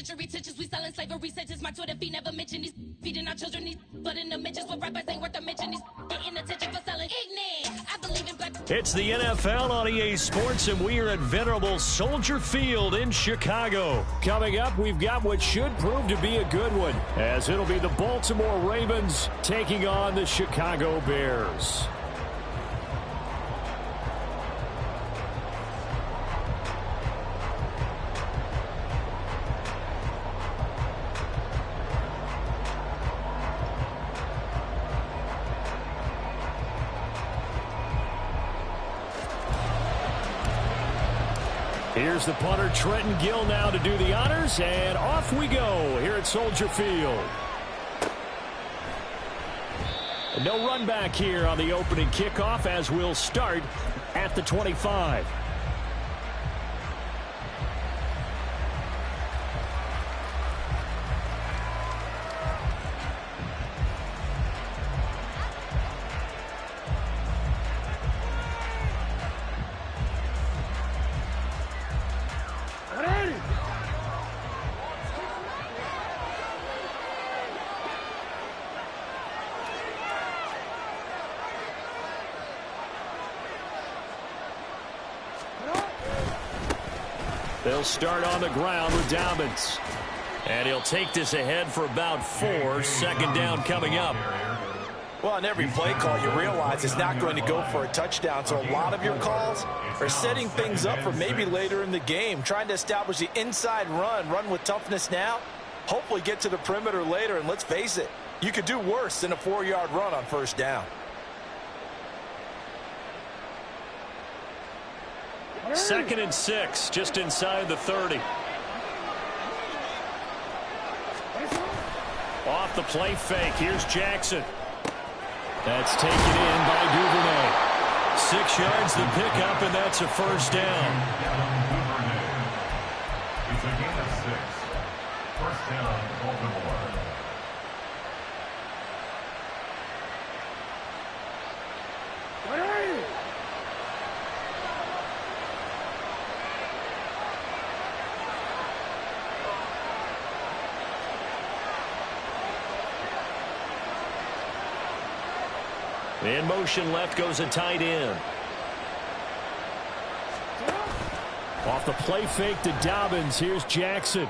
penitentiary tensions. We selling slavery sentence. My Twitter feed never mention these feeding our children these. But in the mentions, what rappers ain't worth a mention. These getting attention for selling ignorant. I believe in black. It's the NFL on EA Sports, and we are at venerable Soldier Field in Chicago. Coming up, we've got what should prove to be a good one, as it'll be the Baltimore Ravens taking on the Chicago Bears. Here's the punter, Trenton Gill, now to do the honors, and off we go here at Soldier Field. No run back here on the opening kickoff, as we'll start at the 25. They'll start on the ground with Dobbins. And he'll take this ahead for about 4. Second down coming up. Well, on every play call, you realize it's not going to go for a touchdown. So a lot of your calls are setting things up for maybe later in the game, trying to establish the inside run with toughness now, hopefully get to the perimeter later. And let's face it, you could do worse than a 4-yard run on first down. Second and 6, just inside the 30. Off the play fake, here's Jackson. That's taken in by Duvernay. 6 yards the pickup, and that's a first down. It's a gain of 6. First down, Baltimore. In motion left goes a tight end. Off the play fake to Dobbins. Here's Jackson.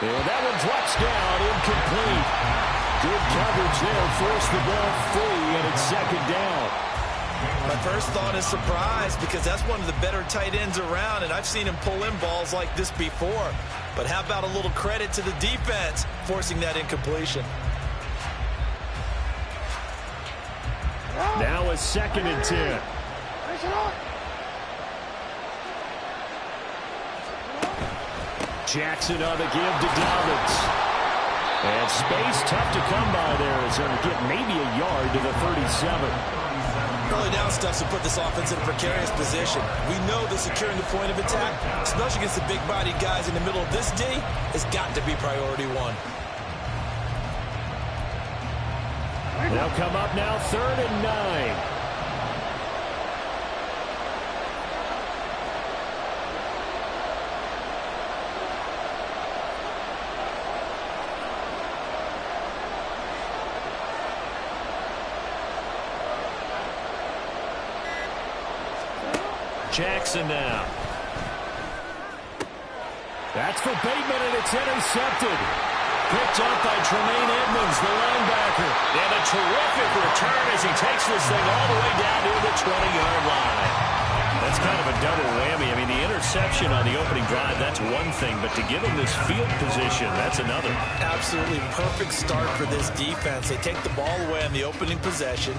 And that one drops down, incomplete. Good coverage there. Forced the ball free, and it's second down. My first thought is surprise, because that's one of the better tight ends around, and I've seen him pull in balls like this before. But how about a little credit to the defense forcing that incompletion? Now a second and 10. Jackson on the give to Dobbins. And space tough to come by there as they'll get maybe a yard to the 37. Early down stuff to put this offense in a precarious position. We know that securing the point of attack, especially against the big-bodied guys in the middle of this D, has got to be priority one. They'll come up now, 3rd and 9. Jackson now. That's for Bateman, and it's intercepted. Picked up by Tremaine Edmonds, the linebacker. And a terrific return as he takes this thing all the way down to the 20-yard line. That's kind of a double whammy. I mean, the interception on the opening drive, that's one thing. But to give him this field position, that's another. Absolutely perfect start for this defense. They take the ball away on the opening possession.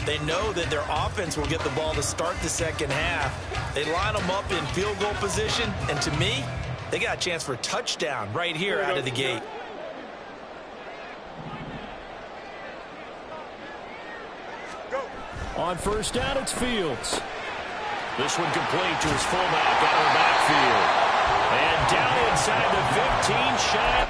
They know that their offense will get the ball to start the second half. They line them up in field goal position. And to me, they got a chance for a touchdown right here out of the gate. On first down, it's Fields. This one complete to his fullback out of the backfield. And down inside the 15, shy.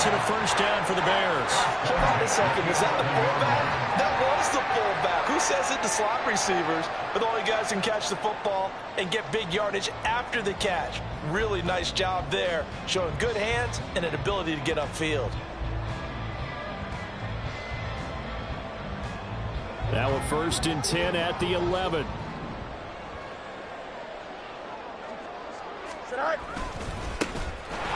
Returns it a first down for the Bears. Hold on a second. Was that the fullback? That was the fullback. Who says it to slot receivers? But all you guys can catch the football and get big yardage after the catch. Really nice job there, showing good hands and an ability to get upfield. Now a 1st and 10 at the 11.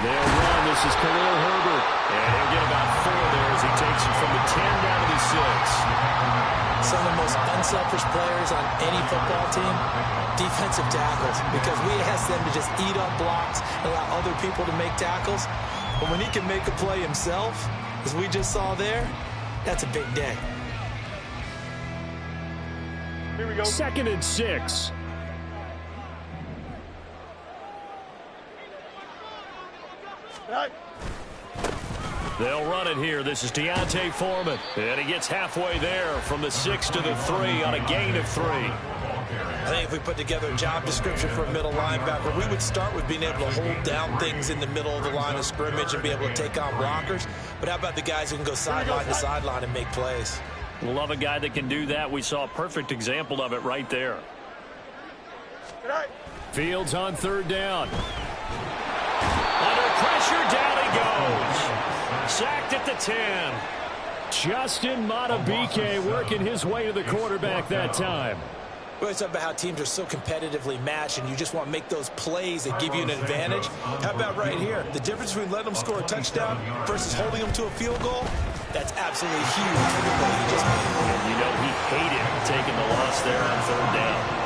They'll run. This is Khalil Herbert. And he'll get about 4 there as he takes it from the 10 down to the 6. Some of the most unselfish players on any football team, defensive tackles, because we ask them to just eat up blocks and allow other people to make tackles. But when he can make a play himself, as we just saw there, that's a big day. Here we go. 2nd and 6. They'll run it here. This is Deontay Foreman. And he gets halfway there from the 6 to the 3 on a gain of 3. I think if we put together a job description for a middle linebacker, we would start with being able to hold down things in the middle of the line of scrimmage and be able to take on blockers. But how about the guys who can go sideline to sideline and make plays? Love a guy that can do that. We saw a perfect example of it right there. Fields on 3rd down. Under pressure, down he goes. Sacked at the 10. Justin Madubuike working his way to the quarterback that time. We always talk about how teams are so competitively matched and you just want to make those plays that give you an advantage. How about right here? The difference between letting them score a touchdown versus holding them to a field goal, that's absolutely huge for the play he just made. And you know he hated taking the loss there on 3rd down.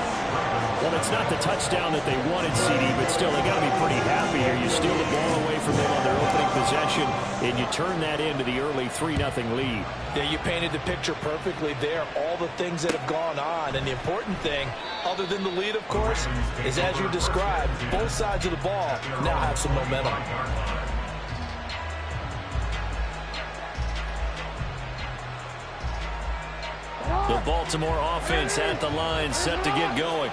Well, it's not the touchdown that they wanted, CD, but still, they got to be pretty happy here. You steal the ball away from them on their opening possession, and you turn that into the early 3-0 lead. Yeah, you painted the picture perfectly there, all the things that have gone on. And the important thing, other than the lead, of course, is as you described, both sides of the ball now have some momentum. The Baltimore offense at the line, set to get going.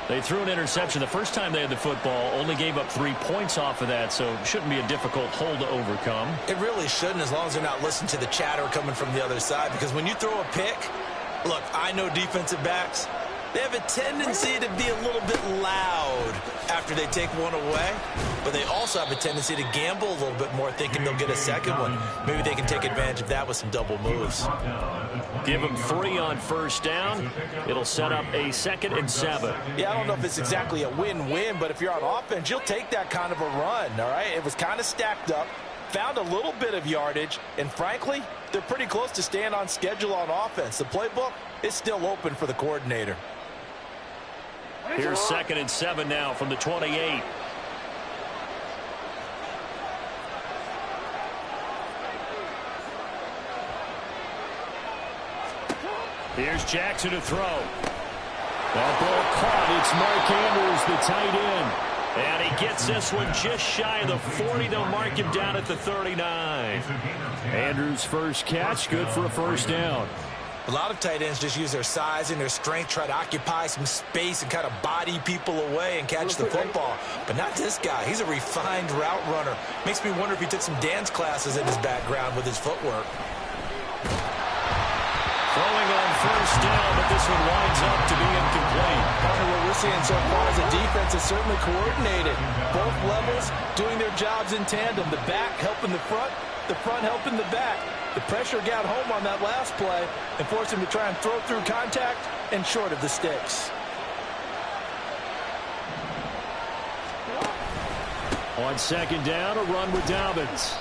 They threw an interception the first time they had the football, only gave up 3 points off of that, so it shouldn't be a difficult hole to overcome. It really shouldn't, as long as they're not listening to the chatter coming from the other side, because when you throw a pick, look, I know defensive backs, they have a tendency to be a little bit loud after they take one away, but they also have a tendency to gamble a little bit more, thinking they'll get a second one. Maybe they can take advantage of that with some double moves. Give them 3 on 1st down. It'll set up a 2nd and 7. Yeah, I don't know if it's exactly a win-win, but if you're on offense, you'll take that kind of a run, all right? It was kind of stacked up, found a little bit of yardage, and frankly, they're pretty close to staying on schedule on offense. The playbook is still open for the coordinator. Here's 2nd and 7 now from the 28. Here's Jackson to throw. That ball caught. It's Mark Andrews, the tight end. And he gets this one just shy of the 40. They'll mark him down at the 39. Andrews' first catch, good for a 1st down. A lot of tight ends just use their size and their strength, try to occupy some space and kind of body people away and catch the football. But not this guy. He's a refined route runner. Makes me wonder if he took some dance classes in his background with his footwork. Throwing on 1st down, but this one winds up to be incomplete. What we're seeing so far is the defense is certainly coordinated. Both levels doing their jobs in tandem. The back helping the front helping the back. The pressure got home on that last play and forced him to try and throw through contact and short of the sticks. On 2nd down, a run with Dobbins.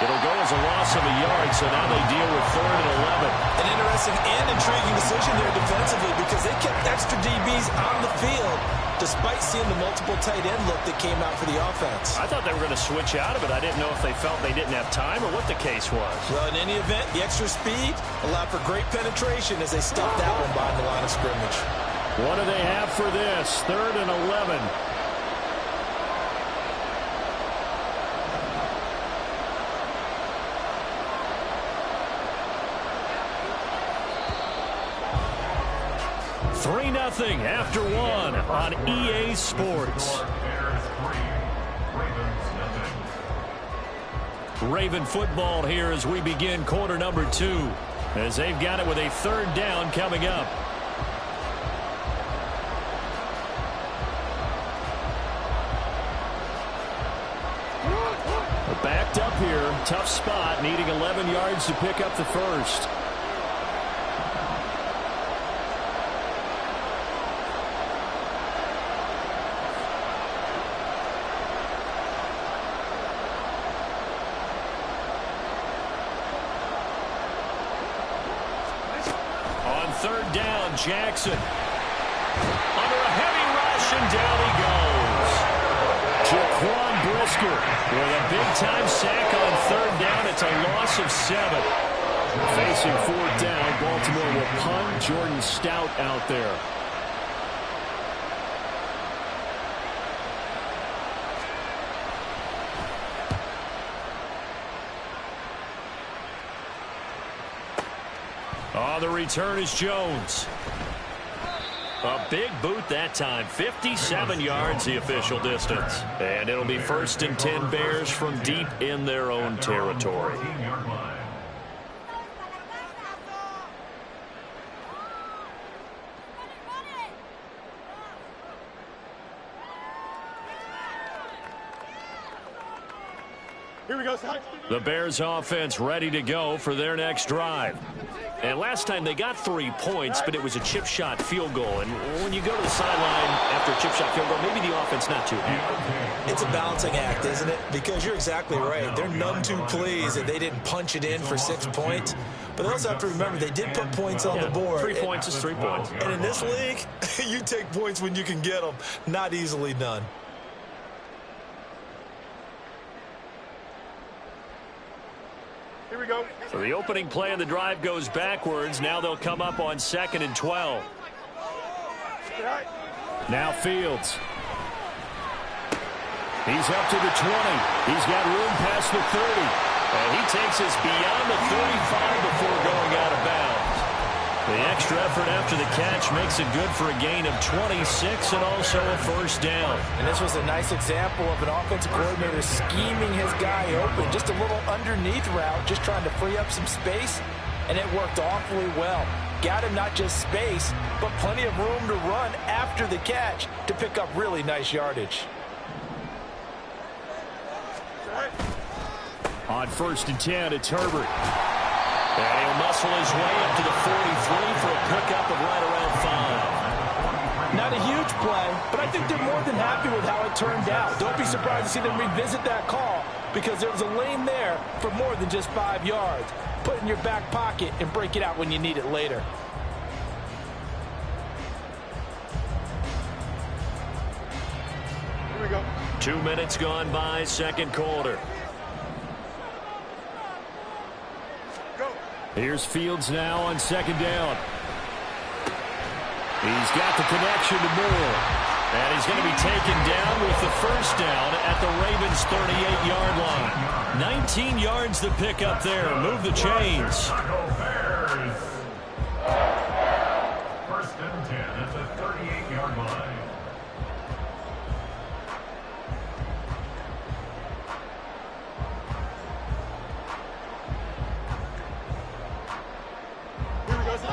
It'll go as a loss of a yard, so now they deal with 3rd and 11. An interesting and intriguing decision there defensively because they kept extra DBs on the field despite seeing the multiple tight end look that came out for the offense. I thought they were going to switch out of it. I didn't know if they felt they didn't have time or what the case was. Well, in any event, the extra speed allowed for great penetration as they stuffed that one behind the line of scrimmage. What do they have for this? 3rd and 11. Nothing after 1 on EA Sports. Raven football here as we begin quarter number 2, as they've got it with a third down coming up. Backed up here, tough spot, needing 11 yards to pick up the first. On third down, Jackson. Under a heavy rush, and down he goes. Jaquan Brisker with a big-time sack on third down. It's a loss of 7. Facing fourth down, Baltimore will punt. Jordan Stout out there. The return is Jones. A big boot that time. 57 yards the official distance. And it'll be 1st and 10 Bears from deep in their own territory. Here we go, the Bears offense ready to go for their next drive. And last time they got 3 points, but it was a chip shot field goal. And when you go to the sideline after a chip shot field goal, maybe the offense not too happy. It's a balancing act, isn't it? Because you're exactly right. They're none too pleased that they didn't punch it in for 6 points. But they also have to remember they did put points on the board. 3 points is 3 points. And in this league, you take points when you can get them. Not easily done. Here we go. So the opening play of the drive goes backwards. Now they'll come up on 2nd and 12. Now Fields. He's up to the 20. He's got room past the 30. And he takes us beyond the 35 before going out of bounds. The extra effort after the catch makes it good for a gain of 26 and also a first down. And this was a nice example of an offensive coordinator scheming his guy open. Just a little underneath route, just trying to free up some space, and it worked awfully well. Got him not just space, but plenty of room to run after the catch to pick up really nice yardage. On 1st and 10, it's Herbert. And he'll muscle his way up to the 43 for a pickup of right around 5. Not a huge play, but I think they're more than happy with how it turned out. Don't be surprised to see them revisit that call because there was a lane there for more than just 5 yards. Put it in your back pocket and break it out when you need it later. Here we go. 2 minutes gone by, second quarter. Here's Fields now on 2nd down. He's got the connection to Moore. And he's going to be taken down with the first down at the Ravens' 38-yard line. 19 yards to pick up there. Move the chains. 1st and 10 at the 38-yard line.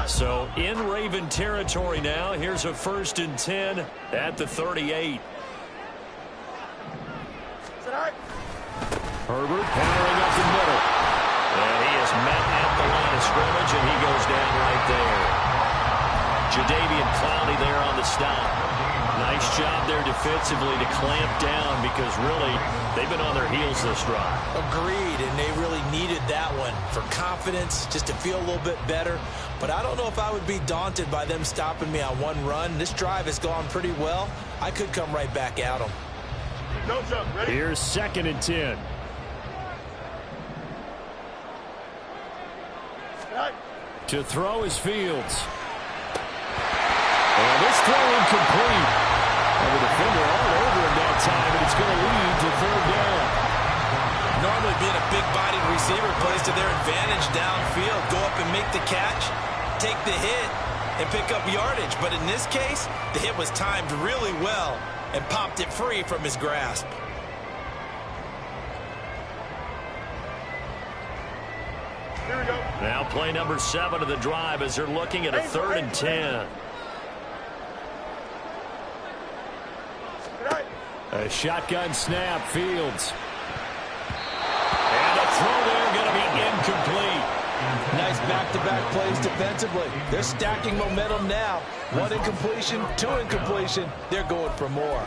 So in Raven territory now. Here's a 1st and 10 at the 38. Herbert powering up the middle. And he is met at the line of scrimmage, and he goes down right there. Jadeveon Clowney there on the stop. Nice job there defensively to clamp down because really they've been on their heels this drive. Agreed, and they really needed that one for confidence, just to feel a little bit better. But I don't know if I would be daunted by them stopping me on one run. This drive has gone pretty well. I could come right back at them. No jump. Ready? Here's 2nd and 10. To throw is Fields. And this throw incomplete. And the defender all over him that time, and it's going to lead to 3rd down. Normally being a big-bodied receiver plays to their advantage downfield. Go up and make the catch, take the hit, and pick up yardage. But in this case, the hit was timed really well and popped it free from his grasp. Here we go. Now play number 7 of the drive as they're looking at a 3rd and 10. A shotgun snap, Fields. And a throw there going to be incomplete. Nice back-to-back plays defensively. They're stacking momentum now. 1 incompletion, 2 incompletion. They're going for more.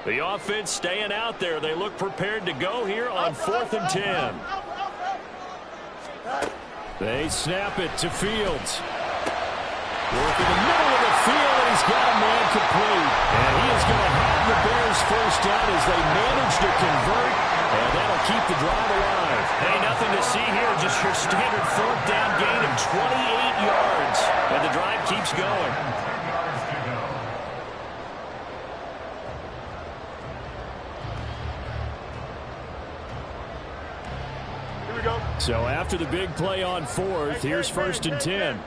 The offense staying out there. They look prepared to go here on 4th and 10. They snap it to Fields. Working the middle of the field, and he's got a man complete. And he is going to have the Bears first down as they manage to convert, and that'll keep the drive alive. Hey, nothing to see here. Just your standard 4th down gain of 28 yards. And the drive keeps going. So after the big play on 4th, here's 1st and 10.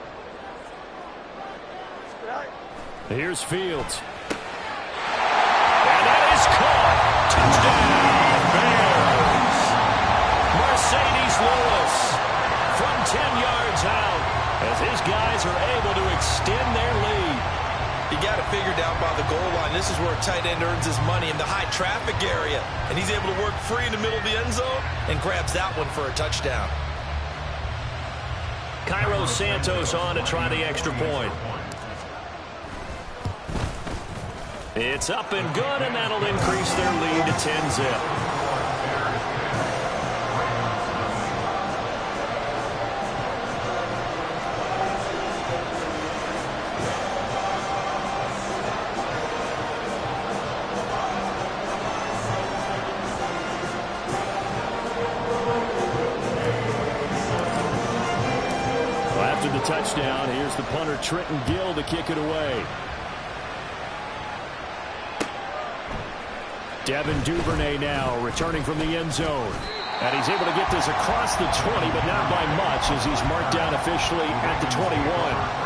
Here's Fields. And that is caught. Touchdown, Bears. Mercedes Lewis from 10 yards out as his guys are able to extend their lead. You got it figured down by the goal line. This is where a tight end earns his money, in the high traffic area. And he's able to work free in the middle of the end zone and grabs that one for a touchdown. Cairo Santos on to try the extra point. It's up and good, and that'll increase their lead to 10-zip. Touchdown. Here's the punter, Trenton Gill, to kick it away. Devin Duvernay now returning from the end zone. And he's able to get this across the 20, but not by much as he's marked down officially at the 21.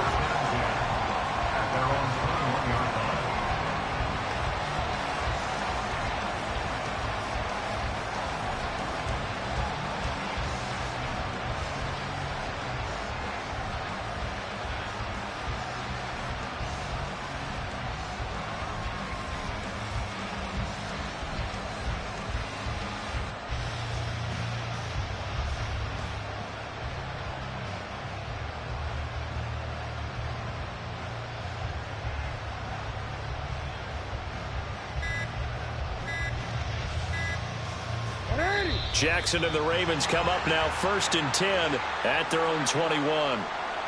Jackson and the Ravens come up now 1st and 10 at their own 21.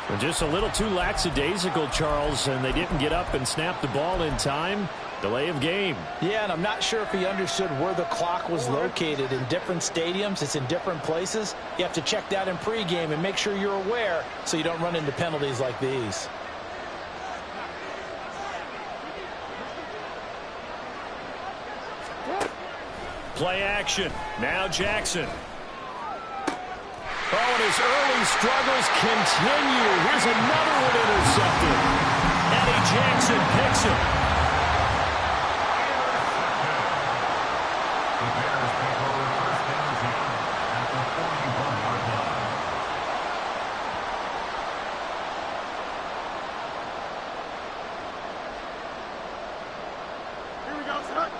Well, just a little too lackadaisical, Charles, and they didn't get up and snap the ball in time. Delay of game. Yeah, and I'm not sure if he understood where the clock was located. In different stadiums, it's in different places. You have to check that in pregame and make sure you're aware so you don't run into penalties like these. Play action. Now Jackson. Oh, and his early struggles continue. Here's another one intercepted. Eddie Jackson picks it. The Bears take over 1st and 10 at the 41-yard line. Here we go, son.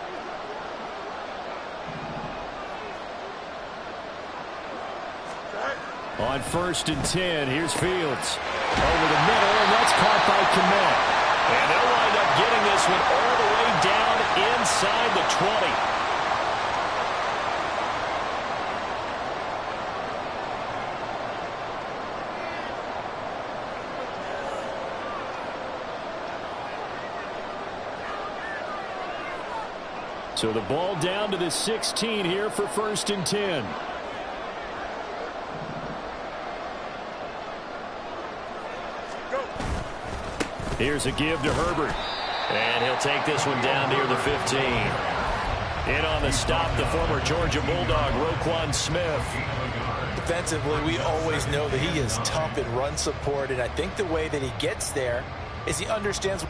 On 1st and 10, here's Fields. Over the middle, and that's caught by Kmet. And they'll wind up getting this one all the way down inside the 20. So the ball down to the 16 here for 1st and 10. Here's a give to Herbert. And he'll take this one down near the 15. In on the stop, the former Georgia Bulldog, Roquan Smith. Defensively, we always know that he is tough in run support, and I think the way that he gets there is he understands.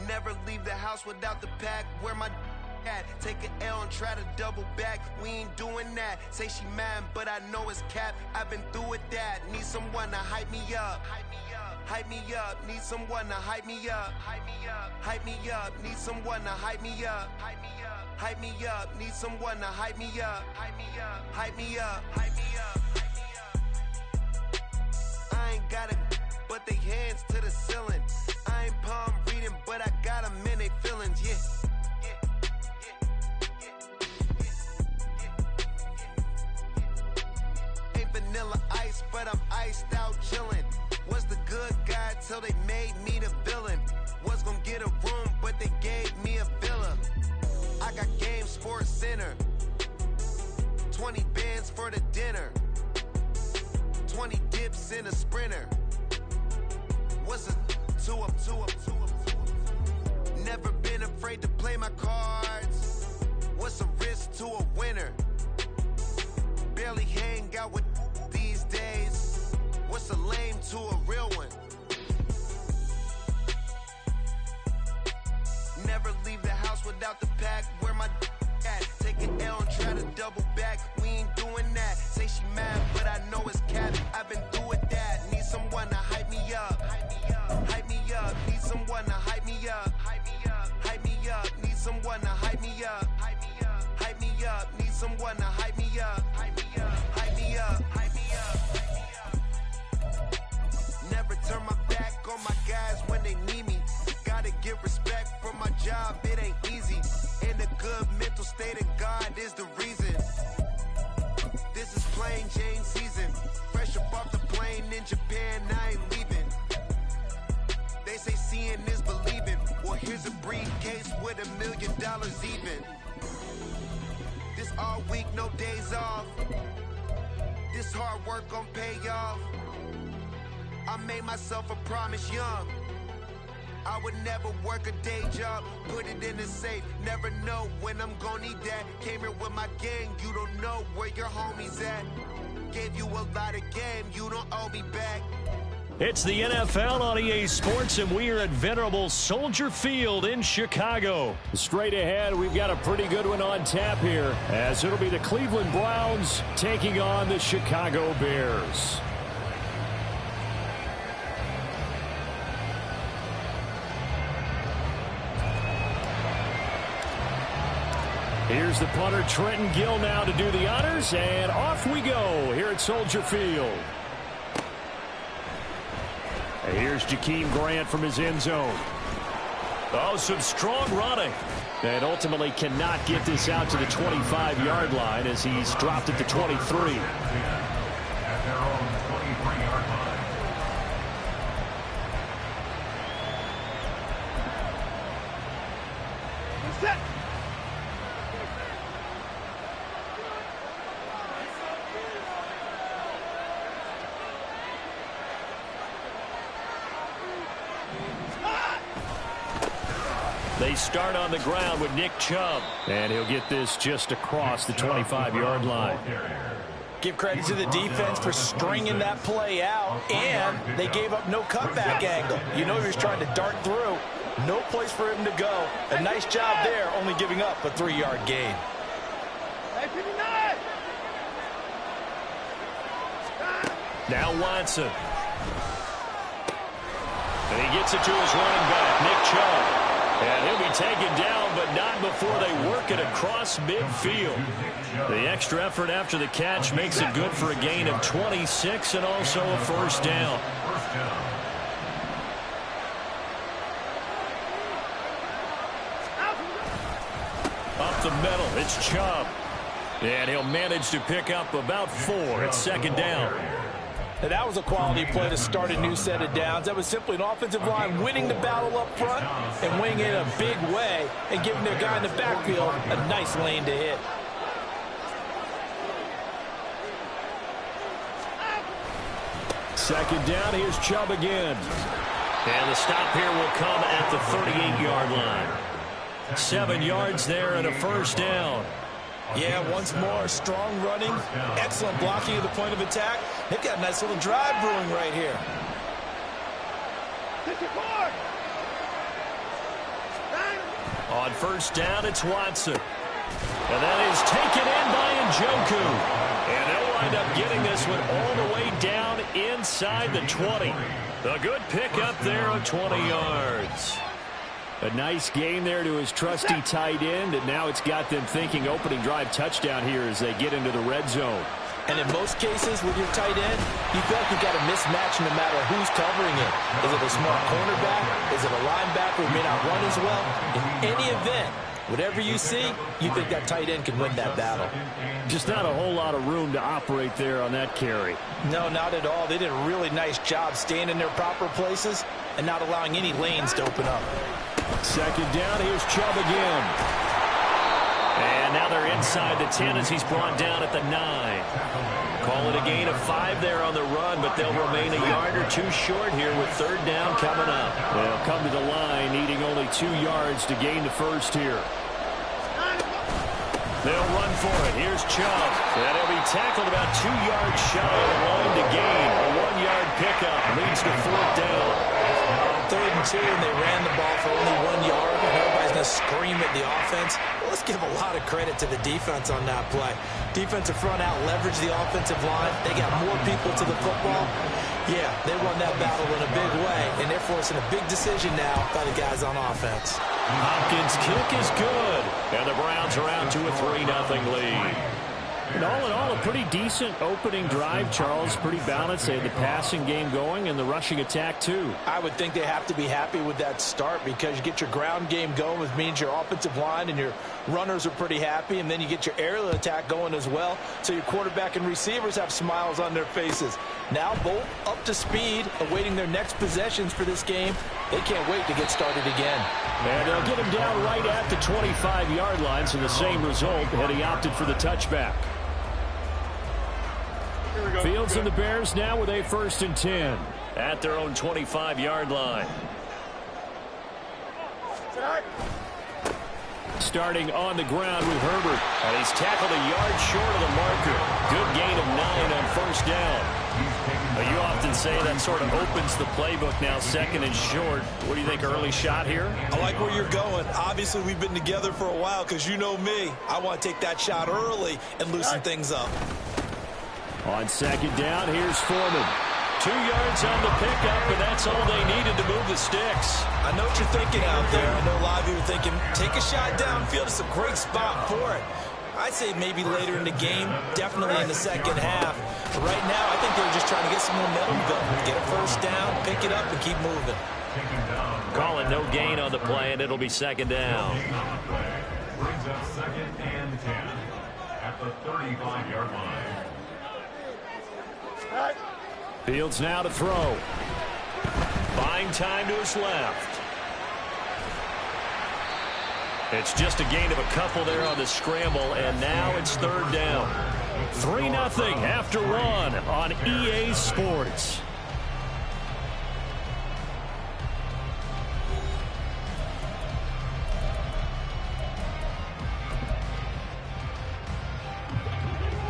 Never leave the house without the pack. Where my at? Take an L and try to double back. We ain't doing that. Say she mad, but I know it's cap. I've been through with that. Need someone to hype me up. Hype me up. Hype me up. Need someone to hype me up. Hype me up. Hype me up. Need someone to hype me up. Hype me up. Hype me up. Need someone to hype me up. Hype me up. Hype me up. Hype me up. Hype me up. I ain't got it, but they hands to the ceiling. I ain't palm reading, but I got them in they feelings, yeah. Ain't vanilla ice, but I'm iced out chillin'. Was the good guy till they made me the villain. Was gonna get a room, but they gave me a villa. I got game Sports Center. 20 bands for the dinner. 20 dips in a sprinter. What's a two up? Never been afraid to play my cards. What's a risk to a winner? Barely hang out with these days. What's a lame to a real one? Never leave the house without the pack. Where my at? Take an L and try to double back. We ain't doing that. Say she mad, but I know it's cap. I've been through with that. Need someone to hype me up. Hype me up. Hype me up. Need someone to hype me up. Hype me up. Hype me up. Need someone to hype me up. Hype me up. Hype me up. Need someone to hype me up. Hype me up. Hype me up. Hype me up. Never turn my back on my guys when they need me. Gotta give respect for my job, it ain't easy. In a good mental state of God is the reason. This is plain Jane season. Fresh up off the plane in Japan, I ain't leaving. They say seeing is believing. Well, here's a briefcase with $1 million even. This all week, no days off. This hard work gon' pay off. I made myself a promise young. I would never work a day job, put it in the safe. Never know when I'm gonna need that. Came here with my gang, you don't know where your homies at. Gave you a lot of game, you don't owe me back. It's the NFL on EA Sports, and we are at venerable Soldier Field in Chicago. Straight ahead, we've got a pretty good one on tap here, as it'll be the Cleveland Browns taking on the Chicago Bears. Here's the punter, Trenton Gill, now to do the honors, and off we go here at Soldier Field. And here's Jakeem Grant from his end zone. Oh, some strong running. And ultimately cannot get this out to the 25-yard line as he's dropped at the 23. At their own 23-yard line. Set. They start on the ground with Nick Chubb. And he'll get this just across the 25-yard line. Give credit to the defense for stringing that play out, and they gave up no cutback angle. You know he was trying to dart through. No place for him to go. A nice job there, only giving up a 3-yard gain. Now Watson. And he gets it to his running back, Nick Chubb. And he'll be taken down, but not before they work it across midfield. The extra effort after the catch makes it good for a gain of 26 and also a first down. Up the middle, it's Chubb. And he'll manage to pick up about 4. It's second down. And that was a quality play to start a new set of downs. That was simply an offensive line winning the battle up front and winning it in a big way and giving their guy in the backfield a nice lane to hit. Second down, here's Chubb again. And the stop here will come at the 38-yard line. 7 yards there and a first down. Yeah, once more, strong running, excellent blocking at the point of attack. They've got a nice little drive brewing right here. On first down, it's Watson. And that is taken in by Njoku. And they'll wind up getting this one all the way down inside the 20. A good pickup there of 20 yards. A nice gain there to his trusty tight end, and now it's got them thinking opening drive touchdown here as they get into the red zone. And in most cases with your tight end, you feel like you've got a mismatch no matter who's covering it. Is it a smart cornerback? Is it a linebacker who may not run as well? In any event, whatever you see, you think that tight end can win that battle. Just not a whole lot of room to operate there on that carry. No, not at all. They did a really nice job staying in their proper places and not allowing any lanes to open up. Second down, here's Chubb again. And now they're inside the 10 as he's brought down at the 9. Call it a gain of 5 there on the run, but they'll remain a yard or 2 short here with third down coming up. They'll come to the line needing only 2 yards to gain the first here. They'll run for it. Here's Chubb. And he'll be tackled about 2 yards shy of the line to gain. A 1-yard pickup leads to fourth down. 3rd and 2, and they ran the ball for only 1 yard, and everybody's going to scream at the offense. Well, let's give a lot of credit to the defense on that play. Defensive front out leveraged the offensive line. They got more people to the football. Yeah, they won that battle in a big way, and they're forcing a big decision now by the guys on offense. Hopkins' kick is good, and the Browns are out to a 3-0 lead. And all in all, a pretty decent opening drive, Charles. Pretty balanced. They had the passing game going and the rushing attack, too. I would think they have to be happy with that start because you get your ground game going, which means your offensive line and your runners are pretty happy, and then you get your aerial attack going as well, so your quarterback and receivers have smiles on their faces. Now both up to speed, awaiting their next possessions for this game. They can't wait to get started again. And they'll get him down right at the 25-yard line, so the same result had he opted for the touchback. Fields and the Bears now with a 1st and 10 at their own 25-yard line. Starting on the ground with Herbert. And he's tackled a yard short of the marker. Good gain of 9 on first down. You often say that sort of opens the playbook now, 2nd and short. What do you think, early shot here? I like where you're going. Obviously, we've been together for a while because you know me. I want to take that shot early and loosen things up. On second down, here's Foreman. 2 yards on the pickup, and that's all they needed to move the sticks. I know what you're thinking out there. I know a lot of you are thinking, take a shot downfield. It's a great spot for it. I'd say maybe later in the game, definitely in the second half. But right now, I think they're just trying to get some momentum going. Get a first down, pick it up, and keep moving. Call it no gain on the play, and it'll be second down. Brings up 2nd and 10 at the 35-yard line. Fields now to throw. Buying time to his left. It's just a gain of a couple there on the scramble, and now it's third down. 3-0 after 1 on EA Sports.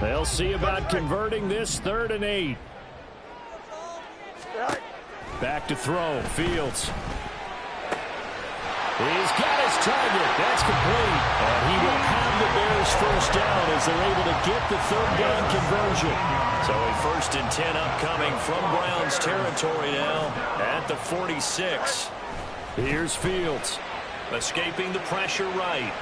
They'll see about converting this 3rd and 8. Back to throw. Fields. He's got his target. That's complete. And he will have the Bears first down as they're able to get the 3rd down conversion. So a 1st and 10 upcoming from Browns territory now at the 46. Here's Fields. Escaping the pressure right.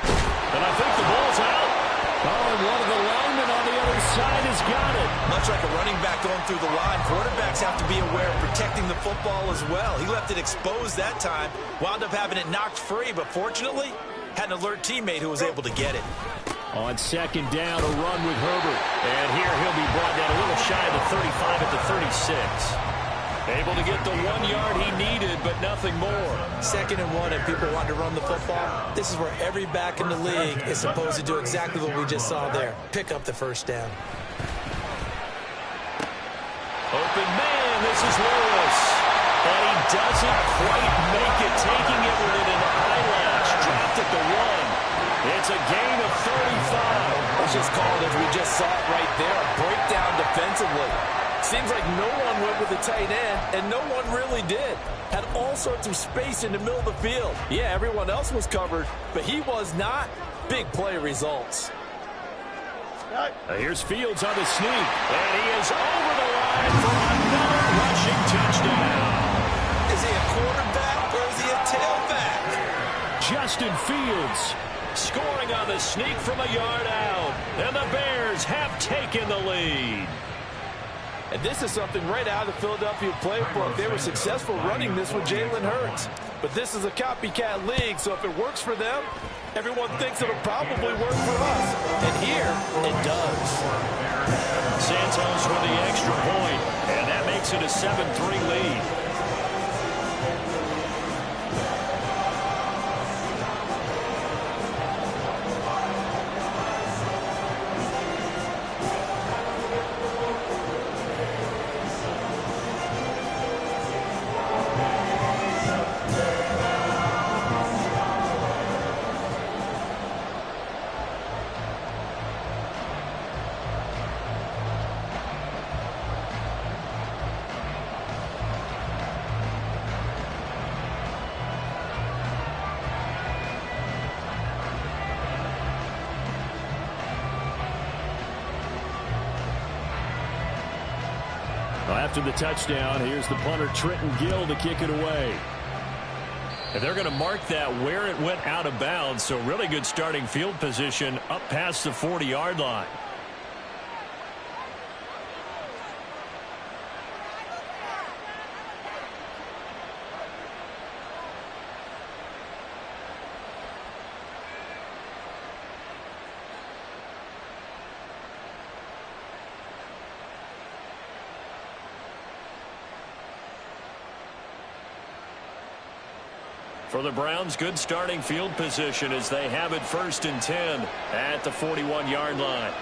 And I think the ball's out. Oh, and one of the linemen on the other side has got it. Much like a running back going through the line, quarterbacks have to be aware of protecting the football as well. He left it exposed that time, wound up having it knocked free, but fortunately, had an alert teammate who was able to get it. On second down, a run with Herbert. And here he'll be brought down a little shy of the 35 at the 36. Able to get the 1 yard he needed, but nothing more. 2nd and 1, and people want to run the football. This is where every back in the league is supposed to do exactly what we just saw there. Pick up the first down. Open man, this is Lewis. And he doesn't quite make it, taking it within an eyelash. Dropped at the 1. It's a gain of 35. Let's just call it as we just saw it right there. A breakdown defensively. Seems like no one went with the tight end, and no one really did. Had all sorts of space in the middle of the field. Yeah, everyone else was covered, but he was not. Big play results. Here's Fields on the sneak, and he is over the line for another rushing touchdown. Is he a quarterback or is he a tailback? Justin Fields scoring on the sneak from a yard out, and the Bears have taken the lead. And this is something right out of the Philadelphia playbook. They were successful running this with Jalen Hurts. But this is a copycat league, so if it works for them, everyone thinks it'll probably work for us. And here, it does. Santos with the extra point, and that makes it a 7-3 lead. After the touchdown, here's the punter Trenton Gill to kick it away. And they're going to mark that where it went out of bounds, so really good starting field position up past the 40-yard line. For the Browns, good starting field position as they have it 1st and 10 at the 41-yard line.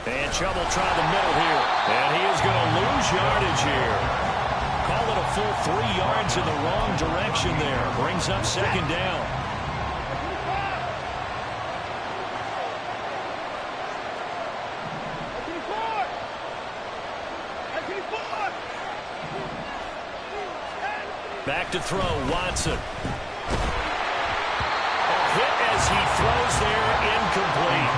And Chubb will try the middle here. And he is going to lose yardage here. Call it a full 3 yards in the wrong direction there. Brings up 2nd down. Back to throw, Watson. A hit as he throws there, incomplete.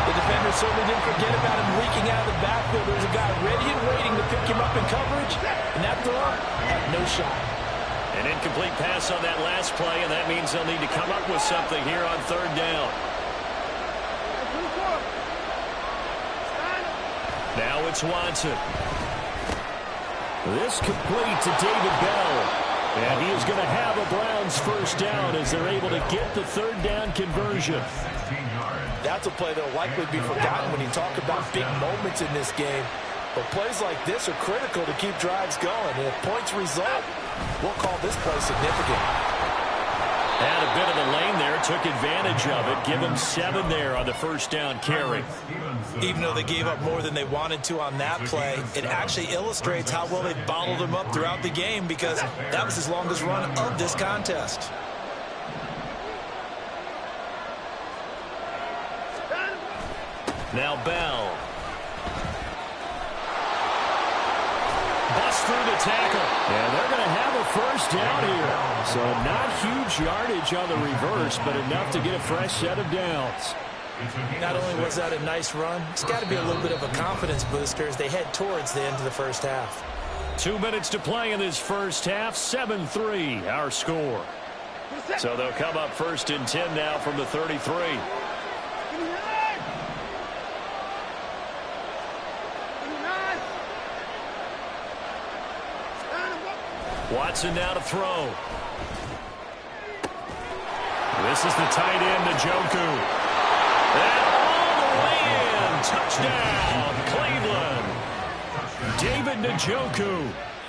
The defender certainly didn't forget about him leaking out of the backfield. There's a guy ready and waiting to pick him up in coverage, and that throw had no shot. An incomplete pass on that last play, and that means they'll need to come up with something here on 3rd down. Now it's Watson. This complete to David Bell. And he is going to have a Browns 1st down as they're able to get the 3rd down conversion. That's a play that will likely be forgotten when you talk about big moments in this game. But plays like this are critical to keep drives going. And if points result, we'll call this play significant. Had a bit of a lane there, took advantage of it. Give him 7 there on the 1st down carry. Even though they gave up more than they wanted to on that play, it actually illustrates how well they bottled them up throughout the game because that was his longest run of this contest. Now Bell. Bust through the tackle. And they're going to have a 1st down here. So not huge yardage on the reverse, but enough to get a fresh set of downs. Not only was that a nice run, it's got to be a little bit of a confidence booster as they head towards the end of the 1st half. 2 minutes to play in this 1st half. 7-3 our score. So they'll come up 1st and 10 now from the 33. Watson now to throw. This is the tight end, Njoku. And all the way in. Touchdown, Cleveland. David Njoku,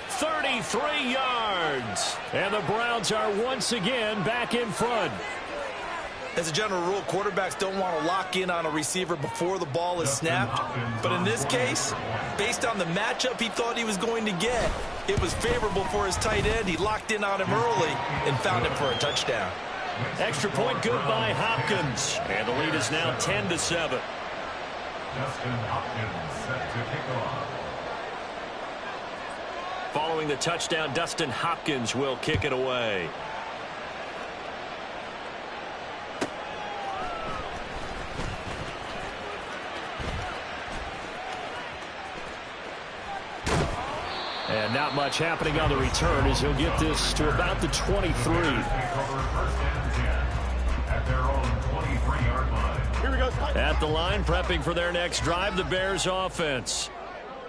33 yards. And the Browns are once again back in front. As a general rule, quarterbacks don't want to lock in on a receiver before the ball is snapped. But in this case, based on the matchup he thought he was going to get, it was favorable for his tight end. He locked in on him early and found him for a touchdown. Extra point good by Hopkins. And the lead is now 10-7. Justin Hopkins set to kick off. Following the touchdown, Dustin Hopkins will kick it away. And not much happening on the return as he'll get this to about the 23. Here we go. At the line, prepping for their next drive, the Bears offense.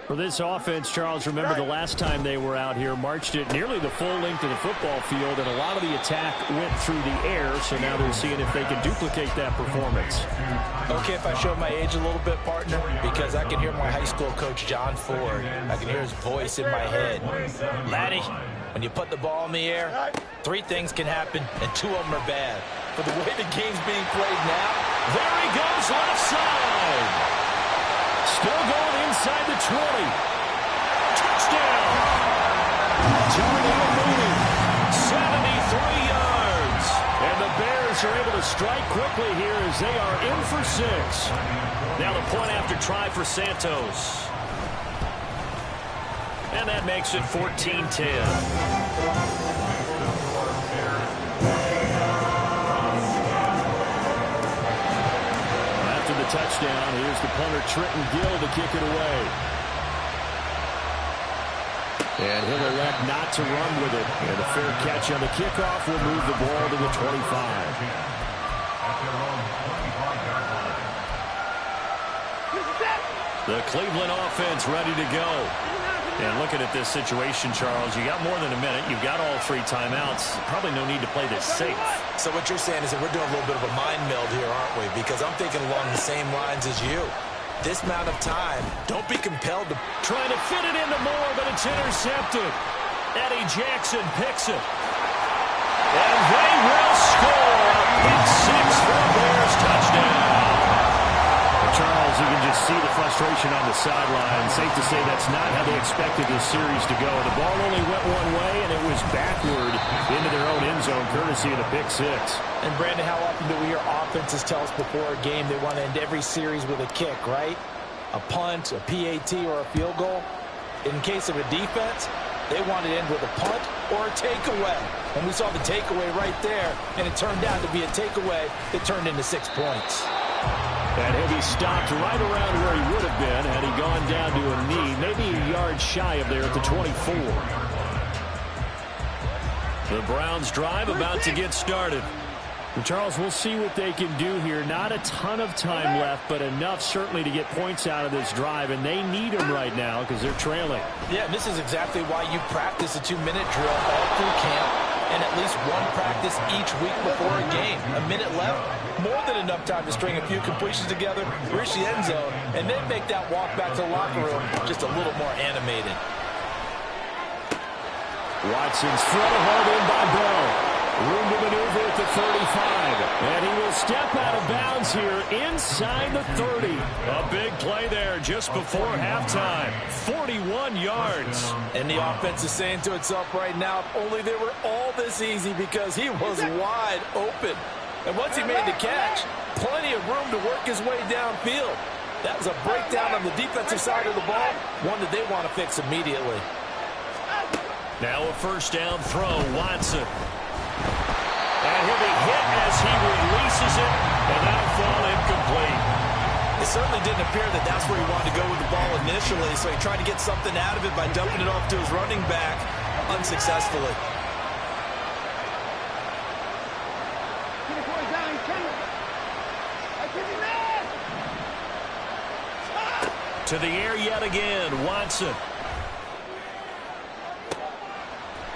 For this offense, Charles, remember the last time they were out here, marched it nearly the full length of the football field, and a lot of the attack went through the air, so now they're seeing if they can duplicate that performance. Okay, if I show my age a little bit, partner, because I can hear my high school coach, John Ford. I can hear his voice in my head. Laddie, when you put the ball in the air, 3 things can happen, and 2 of them are bad. But the way the game's being played now, there he goes left side. Still going inside the 20. Touchdown. Darnell Mooney, 73 yards. And the Bears are able to strike quickly here as they are in for 6. Now the point after try for Santos. And that makes it 14-10. The touchdown. Here's the punter, Trenton Gill, to kick it away. And he'll elect not to run with it. And a fair catch on the kickoff will move the ball to the 25. The Cleveland offense ready to go. And looking at this situation, Charles, you got more than a minute. You've got all 3 timeouts. Probably no need to play this safe. So what you're saying is that we're doing a little bit of a mind meld here, aren't we? Because I'm thinking along the same lines as you. This amount of time, don't be compelled to... Trying to fit it into Moore, but it's intercepted. Eddie Jackson picks it. And they will score a pick 6 for a Bears touchdown. Charles, you can just see the frustration on the sideline. Safe to say that's not how they expected this series to go. The ball only went one way, and it was backward into their own end zone, courtesy of the pick 6. And, Brandon, how often do we hear offenses tell us before a game they want to end every series with a kick, right? A punt, a PAT, or a field goal. In case of a defense, they want to end with a punt or a takeaway. And we saw the takeaway right there, and it turned out to be a takeaway that turned into 6 points. And he'll be stopped right around where he would have been had he gone down to a knee, maybe a yard shy of there at the 24. The Browns drive about to get started. And Charles, we'll see what they can do here. Not a ton of time left, but enough certainly to get points out of this drive, and they need them right now because they're trailing. Yeah, and this is exactly why you practice a 2-minute drill all through camp and at least one practice each week before a game. A minute left, more than enough time to string a few completions together, reach the end zone, and then make that walk back to the locker room just a little more animated. Watson's throw hauled in by Bell. Room to maneuver at the 35. And he will step out of bounds here inside the 30. A big play there just before halftime. 41 yards. And the offense is saying to itself right now, if only they were all this easy, because he was wide open. And once he made the catch, plenty of room to work his way downfield. That was a breakdown on the defensive side of the ball, one that they want to fix immediately. Now a first down throw, Watson. And he'll be hit as he releases it, and that'll fall incomplete. It certainly didn't appear that that's where he wanted to go with the ball initially, so he tried to get something out of it by dumping it off to his running back unsuccessfully. To the air yet again, Watson.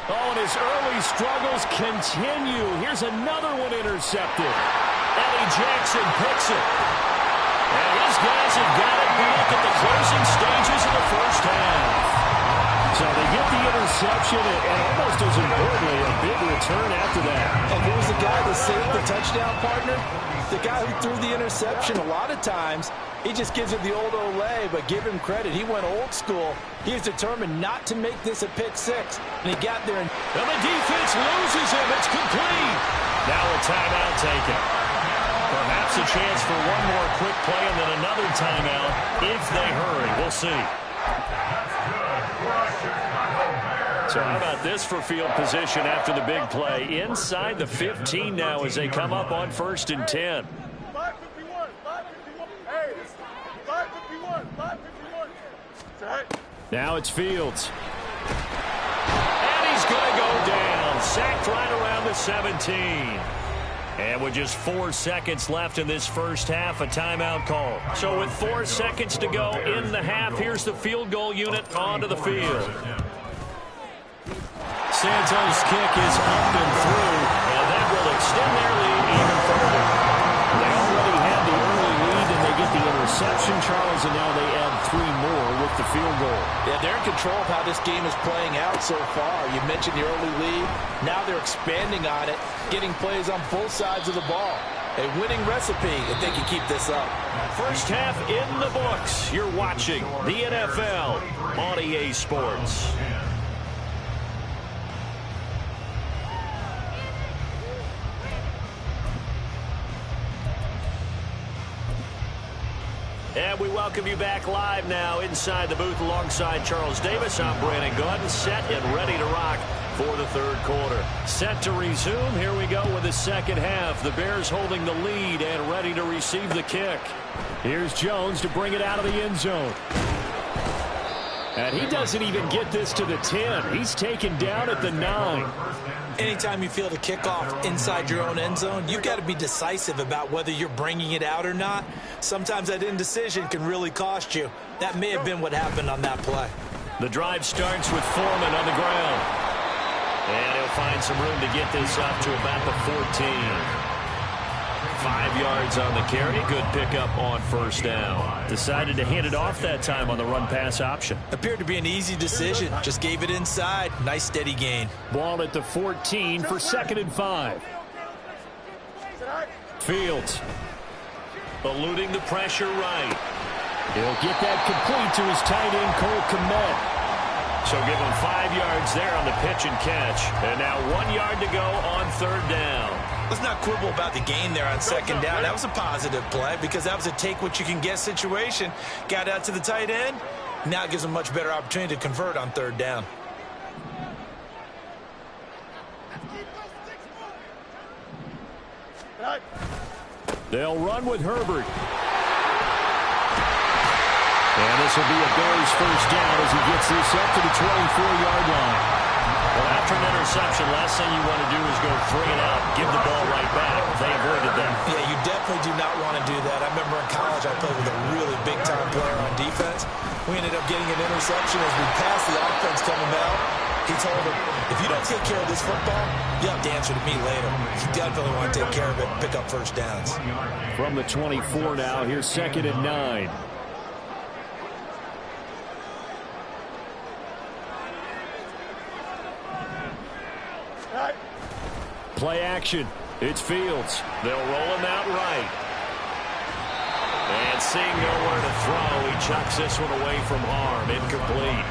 Oh, and his early struggles continue. Here's another one intercepted. Eddie Jackson picks it. And his guys have got it back at the closing stages of the first half. So they get the interception, and almost as importantly, a big return after that. And who was the guy that saved the touchdown, partner? The guy who threw the interception. A lot of times, he just gives it the old Olay, but give him credit. He went old school. He was determined not to make this a pick six, and he got there. And the defense loses him. It's complete. Now a timeout taken. Perhaps a chance for one more quick play and then another timeout if they hurry. We'll see. So how about this for field position after the big play? Inside the 15 now as they come up on 1st and 10. 551, 551. Hey, it's 551, 551. It's all right. Now it's Fields. And he's going to go down. Sacked right around the 17. And with just 4 seconds left in this first half, a timeout call. So with 4 seconds to go in the half, here's the field goal unit onto the field. Santos' kick is up and through, and that will extend their lead even further. They already had the early lead, and they get the interception, Charles, and now they add 3 more with the field goal. Yeah, they're in control of how this game is playing out so far. You mentioned the early lead. Now they're expanding on it, getting plays on both sides of the ball. A winning recipe if they can keep this up. First half in the books. You're watching the NFL on EA Sports. And we welcome you back live now inside the booth alongside Charles Davis. I'm Brandon Gaudin, set and ready to rock for the third quarter. Set to resume. Here we go with the second half. The Bears holding the lead and ready to receive the kick. Here's Jones to bring it out of the end zone. And he doesn't even get this to the 10. He's taken down at the 9. Anytime you feel the kickoff inside your own end zone, you've got to be decisive about whether you're bringing it out or not. Sometimes that indecision can really cost you. That may have been what happened on that play. The drive starts with Foreman on the ground. And he'll find some room to get this up to about the 14. 5 yards on the carry. Good pickup on first down. Decided to hand it off that time on the run-pass option. Appeared to be an easy decision. Just gave it inside. Nice steady gain. Ball at the 14 for 2nd and 5. Fields. Eluding the pressure right. He'll get that complete to his tight end, Cole Kmet. So give him 5 yards there on the pitch and catch. And now 1 yard to go on 3rd down. Let's not quibble about the gain there on 2nd down. That was a positive play because that was a take-what-you-can-get situation. Got out to the tight end. Now it gives them a much better opportunity to convert on 3rd down. They'll run with Herbert. And this will be a Bears first down as he gets this up to the 24-yard line. Well, after an interception, last thing you want to do is go 3 and out, give the ball right back. They avoided that. Yeah, you definitely do not want to do that. I remember in college I played with a really big-time player on defense. We ended up getting an interception as we passed the offense coming out. He told him, if you don't take care of this football, you have to answer to me later. You definitely want to take care of it and pick up first downs. From the 24 now, here's 2nd and 9. Play action. It's Fields. They'll roll him out right. And seeing nowhere to throw, he chucks this one away from harm. Incomplete.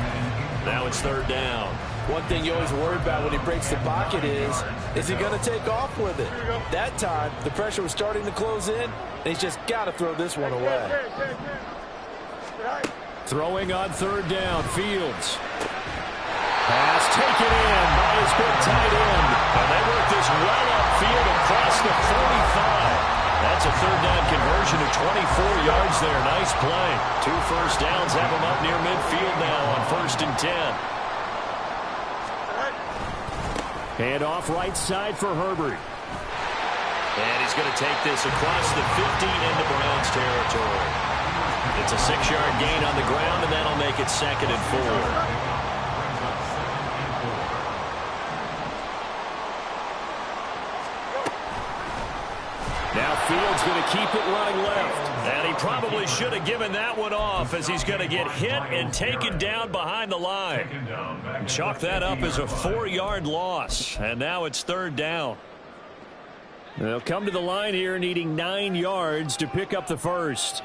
Now it's 3rd down. One thing you always worry about when he breaks the pocket is he going to take off with it? That time, the pressure was starting to close in, and he's just got to throw this one away. Throwing on 3rd down, Fields. Pass taken in by his big tight end. And they work this well upfield across the 45. That's a 3rd down conversion of 24 yards there. Nice play. 2 first downs have him up near midfield now on 1st and 10. Hand off right side for Herbert. And he's going to take this across the 50 into Browns territory. It's a 6-yard gain on the ground, and that'll make it 2nd and 4. Fields going to keep it running left. And he probably should have given that one off as he's going to get hit and taken down behind the line. Chalk that up as a 4-yard loss. And now it's 3rd down. They'll come to the line here needing 9 yards to pick up the first.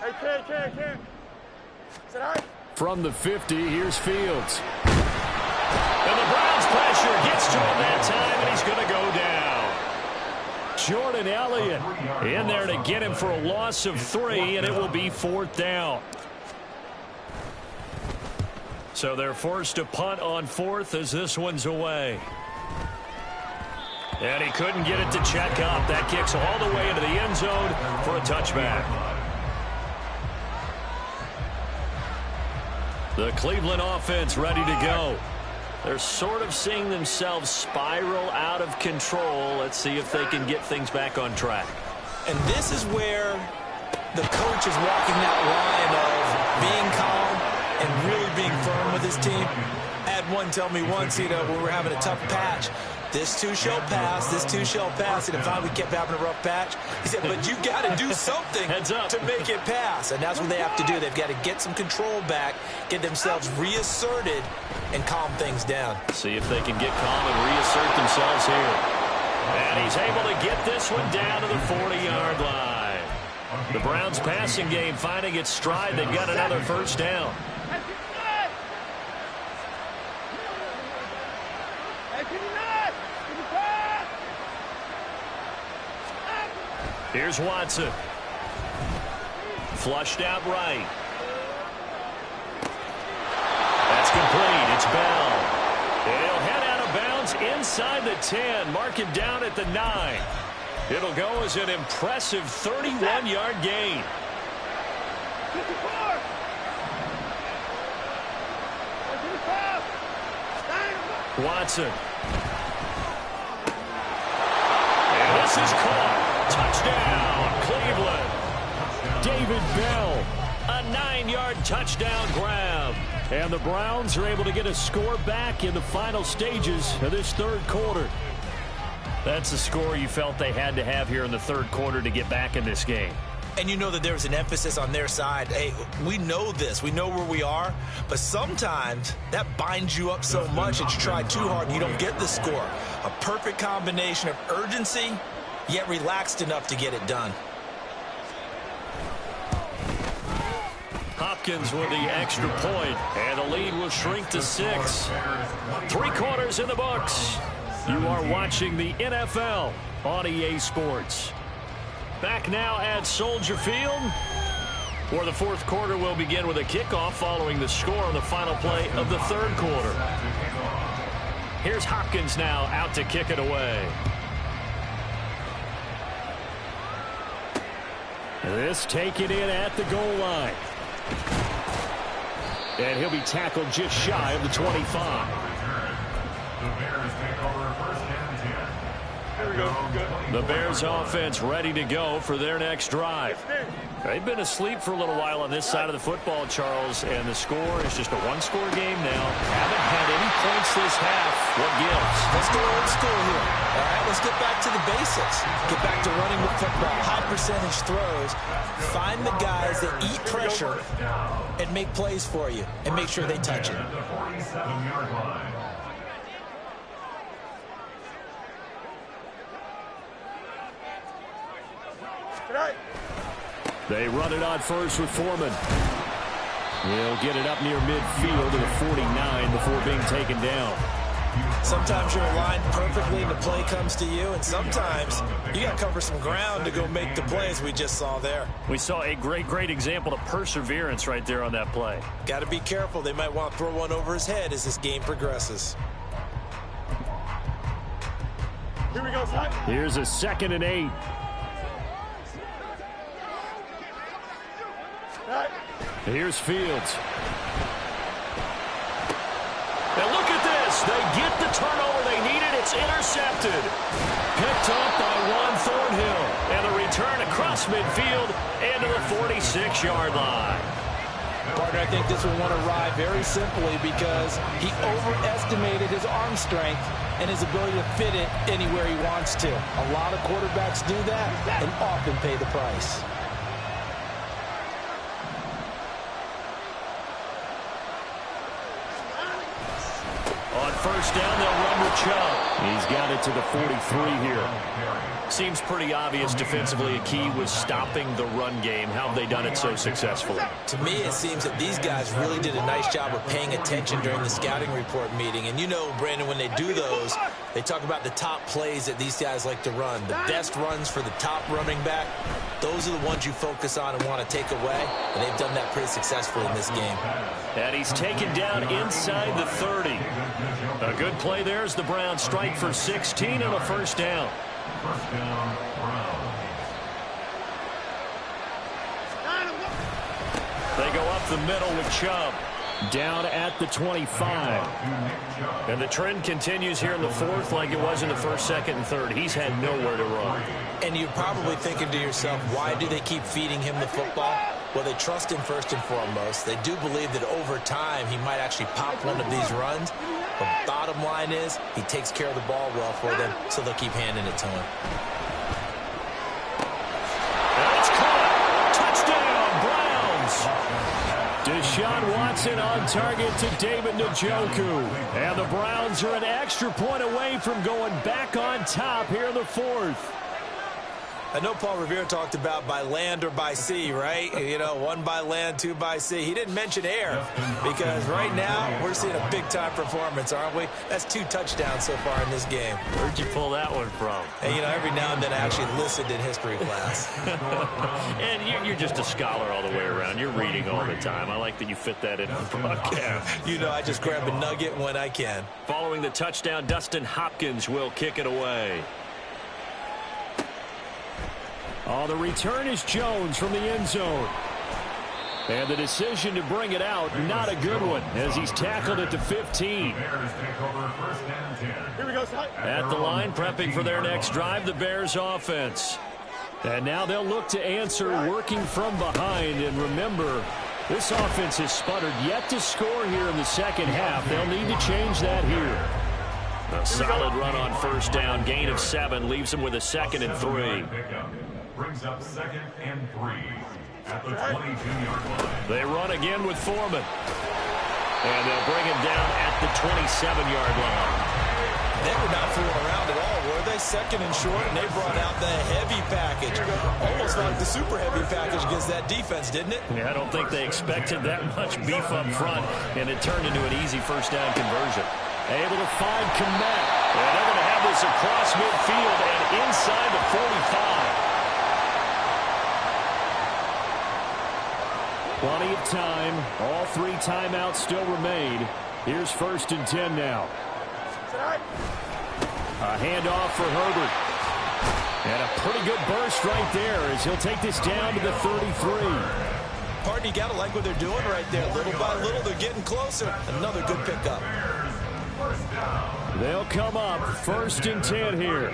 Hey, Ken. Sit high. From the 50, here's Fields. And the Browns pressure gets to him that time, and he's going to go down. Jordan Elliott in there to get him for a loss of 3, and it will be 4th down. So they're forced to punt on 4th as this one's away. And he couldn't get it to check up. That kicks all the way into the end zone for a touchback. The Cleveland offense ready to go. They're sort of seeing themselves spiral out of control. Let's see if they can get things back on track. And this is where the coach is walking that line of being calm and really being firm with his team. I had one tell me once, when we were having a tough patch, this too shall pass, this too shall pass. And finally we kept having a rough patch. He said, but you got to do something to make it pass. And that's what they have to do. They've got to get some control back, get themselves reasserted, and calm things down. See if they can get calm and reassert themselves here. And he's able to get this one down to the 40-yard line. The Browns passing game finding its stride. They've got another first down. Here's Watson. Flushed out right. That's complete. It's Bell. He'll head out of bounds inside the 10. Mark him down at the 9. It'll go as an impressive 31-yard gain. Watson. And this is caught. Touchdown, Cleveland. David Bell. A 9-yard touchdown grab. And the Browns are able to get a score back in the final stages of this 3rd quarter. That's the score you felt they had to have here in the 3rd quarter to get back in this game. And you know that there was an emphasis on their side. Hey, we know this. We know where we are. But sometimes that binds you up so much that you try too hard and you don't get the score. A perfect combination of urgency, yet relaxed enough to get it done. Hopkins with the extra point, and the lead will shrink to 6. 3 quarters in the books. You are watching the NFL on EA Sports. Back now at Soldier Field, where the 4th quarter will begin with a kickoff following the score on the final play of the 3rd quarter. Here's Hopkins now out to kick it away. This taken in at the goal line. And he'll be tackled just shy of the 25. The Bears take over 1st and 10. There we go. Good. The Bears offense ready to go for their next drive. They've been asleep for a little while on this side of the football, Charles, and the score is just a 1-score game now. Haven't had any points this half. What gives? Let's go old school here. All right, let's get back to the basics. Get back to running the football. High percentage throws. Find the guys that eat pressure and make plays for you and make sure they touch it. At the 47-yard line. They run it on first with Foreman. He'll get it up near midfield to the 49 before being taken down. Sometimes you're aligned perfectly and the play comes to you, and sometimes you got to cover some ground to go make the plays we just saw there. We saw a great example of perseverance right there on that play. Got to be careful. They might want to throw one over his head as this game progresses. Here we go, son. Here's a 2nd and 8. Here's Fields. Now look at this. They get the turnover they needed. It's intercepted. Picked up by Juan Thornhill. And the return across midfield into the 46-yard line. Partner, I think this will want to ride very simply because he overestimated his arm strength and his ability to fit it anywhere he wants to. A lot of quarterbacks do that and often pay the price. On first down, they'll run with Chubb. He's got it to the 43 here. Seems pretty obvious defensively a key was stopping the run game. How have they done it so successfully? To me, it seems that these guys really did a nice job of paying attention during the scouting report meeting. And you know, Brandon, when they do those, they talk about the top plays that these guys like to run. The best runs for the top running back, those are the ones you focus on and want to take away. And they've done that pretty successfully in this game. And he's taken down inside the 30. A good play there as the Browns strike for 16 and a first down. First down, Browns. They go up the middle with Chubb. Down at the 25. And the trend continues here in the fourth like it was in the first, second, and third. He's had nowhere to run. And you're probably thinking to yourself, why do they keep feeding him the football? Well, they trust him first and foremost. They do believe that over time he might actually pop one of these runs. But bottom line is he takes care of the ball well for them, so they'll keep handing it to him. That's caught. Touchdown, Browns. Deshaun Watson on target to David Njoku. And the Browns are an extra point away from going back on top here in the fourth. I know Paul Revere talked about by land or by sea, right? You know, one by land, two by sea. He didn't mention air because right now we're seeing a big-time performance, aren't we? That's 2 touchdowns so far in this game. Where'd you pull that one from? And, you know, every now and then I actually listened in history class. And you're just a scholar all the way around. You're reading all the time. I like that you fit that in the broadcast. You know, I just grab a nugget when I can. Following the touchdown, Dustin Hopkins will kick it away. Oh, the return is Jones from the end zone. And the decision to bring it out, not a good one, as he's tackled at the 15. Here we go, Scott. At the line, prepping for their next drive, the Bears offense. And now they'll look to answer working from behind. And remember, this offense has sputtered yet to score here in the second half. They'll need to change that here. A solid run on first down, gain of 7, leaves them with a 2nd and 3. Brings up 2nd and 3 at the 22-yard line. They run again with Foreman. And they'll bring him down at the 27-yard line. They were not fooling around at all, were they? 2nd and short, and they brought out the heavy package. Almost like the super heavy package against that defense, didn't it? Yeah, I don't think they expected that much beef up front, and it turned into an easy first down conversion. Able to find Mack. And they're going to have this across midfield and inside the 45. Plenty of time. All 3 timeouts still remain. Here's 1st and 10 now. A handoff for Herbert. And a pretty good burst right there as he'll take this down to the 33. Pardon, you got to like what they're doing right there. Little by little, they're getting closer. Another good pickup. They'll come up 1st and 10 here.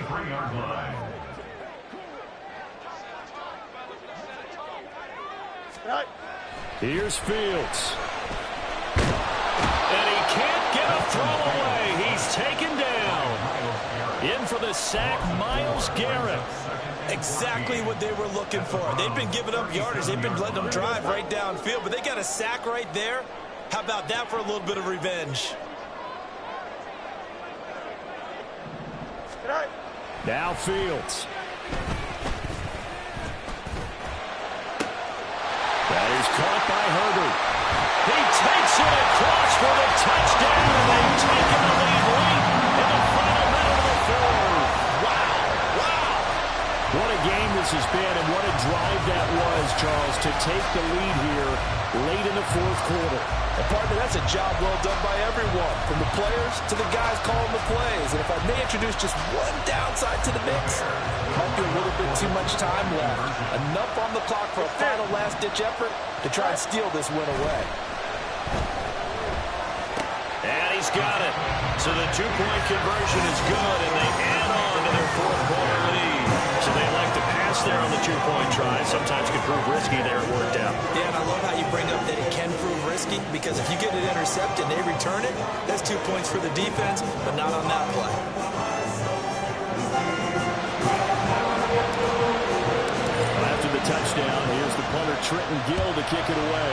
Here's Fields. And he can't get a throw away. He's taken down. In for the sack, Myles Garrett. Exactly what they were looking for. They've been giving up yardage. They've been letting them drive right downfield, but they got a sack right there. How about that for a little bit of revenge? Now Fields. That is caught by Herbert. He takes it across for the touchdown, and they've taken the lead late in the final minute of the fourth. Wow, wow. What a game this has been, and what a drive that was, Charles, to take the lead here late in the fourth quarter. And partner, that's a job well done by everyone, from the players to the guys calling the plays. And if I may introduce just one downside to the mix, might be a little bit too much time left. Enough on the clock for a final last-ditch effort to try and steal this win away. And he's got it. So the two-point conversion is good, and they add on to their fourth quarter lead. So they elect to pass miss there on the two-point try. Sometimes can prove risky there. It worked out. Yeah, and I love how you bring up that it can prove risky, because if you get it intercepted and they return it, that's 2 points for the defense, but not on that play. After the touchdown, here's the punter Trenton Gill to kick it away.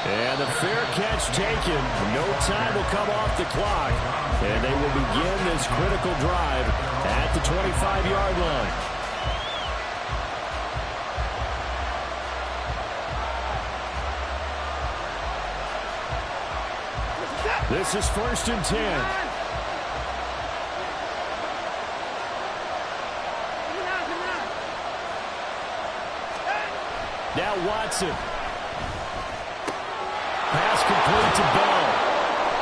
And the fair catch taken. No time will come off the clock. And they will begin this critical drive at the 25-yard line. This is 1st and 10. Now Watson. Pass complete to Bell.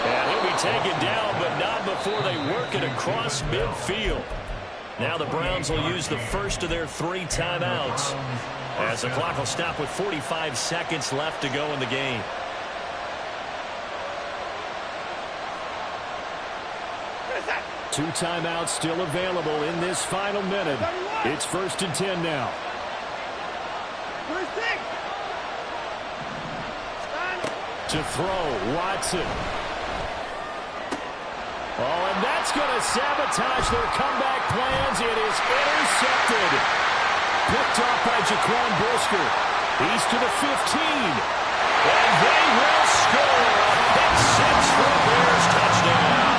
And he'll be taken down, but not before they work it across midfield. Now the Browns will use the first of their 3 timeouts, as the clock will stop with 45 seconds left to go in the game. Two timeouts still available in this final minute. It's 1st and 10 now. To throw, Watson. Oh, and that's going to sabotage their comeback plans. It is intercepted. Picked off by Jaquan Brisker. He's to the 15. And they will score. Pick 6 for the Bears. Touchdown.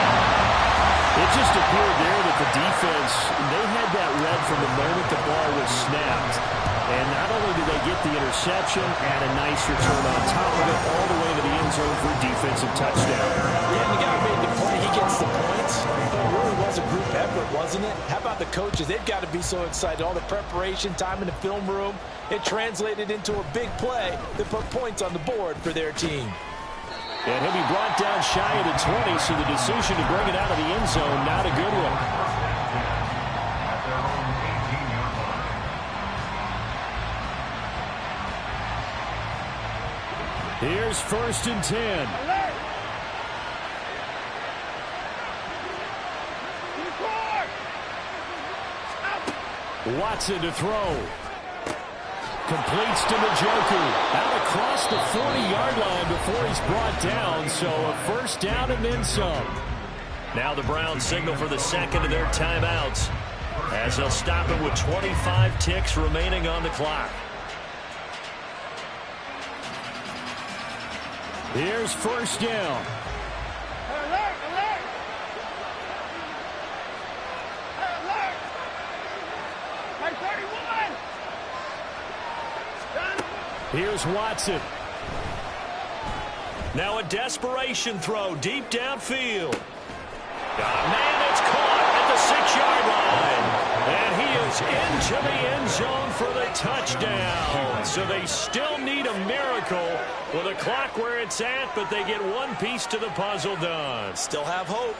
It just appeared there that the defense, they had that read from the moment the ball was snapped. And not only did they get the interception, add a nice return on top of it, all the way to the end zone for a defensive touchdown. Yeah, and the guy who made the play, he gets the points. But it really was a group effort, wasn't it? How about the coaches? They've got to be so excited. All the preparation, time in the film room, it translated into a big play that put points on the board for their team. And he'll be brought down shy of the 20, so the decision to bring it out of the end zone, not a good one. Here's 1st and 10. Watson to throw. Completes to Njoku. Out across the 40-yard line before he's brought down, so a 1st down and then some. Now the Browns signal for the second of their timeouts, as they'll stop it with 25 ticks remaining on the clock. Here's 1st down. Alert, alert. Alert. Like 31. Here's Watson. Now a desperation throw deep downfield. Man, it's caught at the 6-yard line. And he is into the end zone for the touchdown. So they still need a miracle with a clock where it's at, but they get one piece to the puzzle done. Still have hope.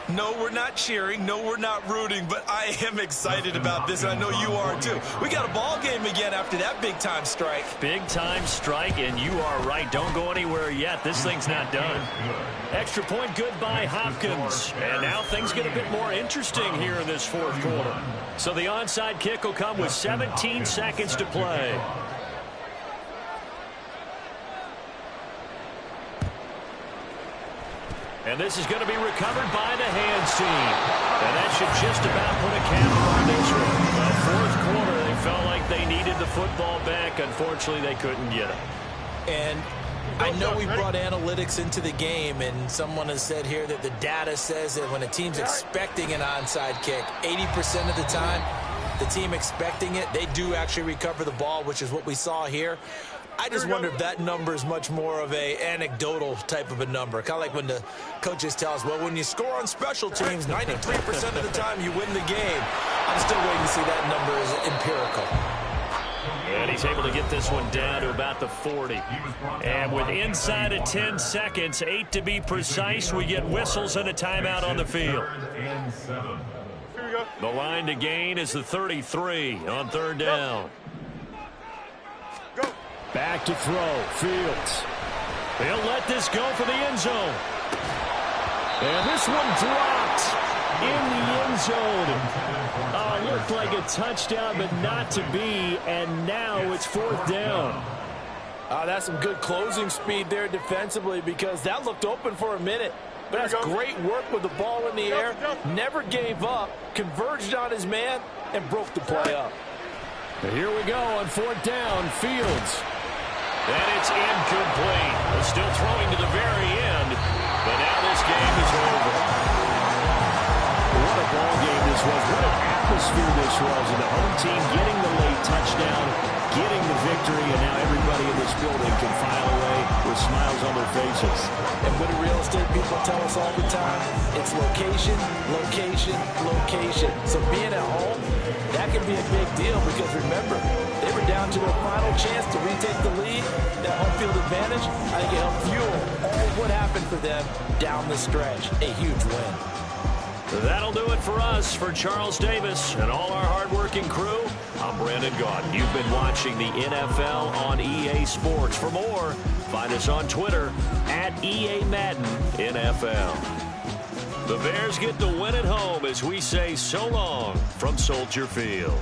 No, we're not cheering. No, we're not rooting, but I am excited about this, and I know you are too. We got a ball game again after that big-time strike. Big-time strike, and you are right. Don't go anywhere yet. This thing's not done. Extra point good by Hopkins. And now things get a bit more interesting here in this 4th quarter. So the onside kick will come with 17 seconds to play. And this is going to be recovered by the hands team. And that should just about put a cap on this one. Well, 4th quarter, they felt like they needed the football back. Unfortunately, they couldn't get it. And I know we brought analytics into the game, and someone has said here that the data says that when a team's expecting an onside kick, 80% of the time, the team expecting it, they do actually recover the ball, which is what we saw here. I just wonder if that number is much more of a anecdotal type of a number. Kind of like when the coaches tell us, well, when you score on special teams, 93% of the time you win the game. I'm still waiting to see that number as empirical. And he's able to get this one down to about the 40. And with inside of 10 seconds, 8 to be precise, we get whistles and a timeout on the field. The line to gain is the 33 on 3rd down. Back to throw. Fields. They'll let this go for the end zone. And this one dropped. in the end zone. Looked like a touchdown, but not to be, and now it's 4th down. That's some good closing speed there defensively because that looked open for a minute. But that's great work with the ball in the air. Never gave up, converged on his man, and broke the play up. And here we go on 4th down, Fields. And it's incomplete. Still throwing to the very end, but now this game is over. What a ball game this was. What an atmosphere this was. And the home team getting the late touchdown, getting the victory, and now everybody in this building can file away with smiles on their faces. And what do real estate people tell us all the time? It's location, location, location. So being at home, that can be a big deal because remember, they were down to their final chance to retake the lead. That home field advantage, I think it helped fuel all of what happened for them down the stretch. A huge win. That'll do it for us. For Charles Davis and all our hardworking crew, I'm Brandon Gaudin. You've been watching the NFL on EA Sports. For more, find us on Twitter at EA Madden NFL. The Bears get the win at home as we say so long from Soldier Field.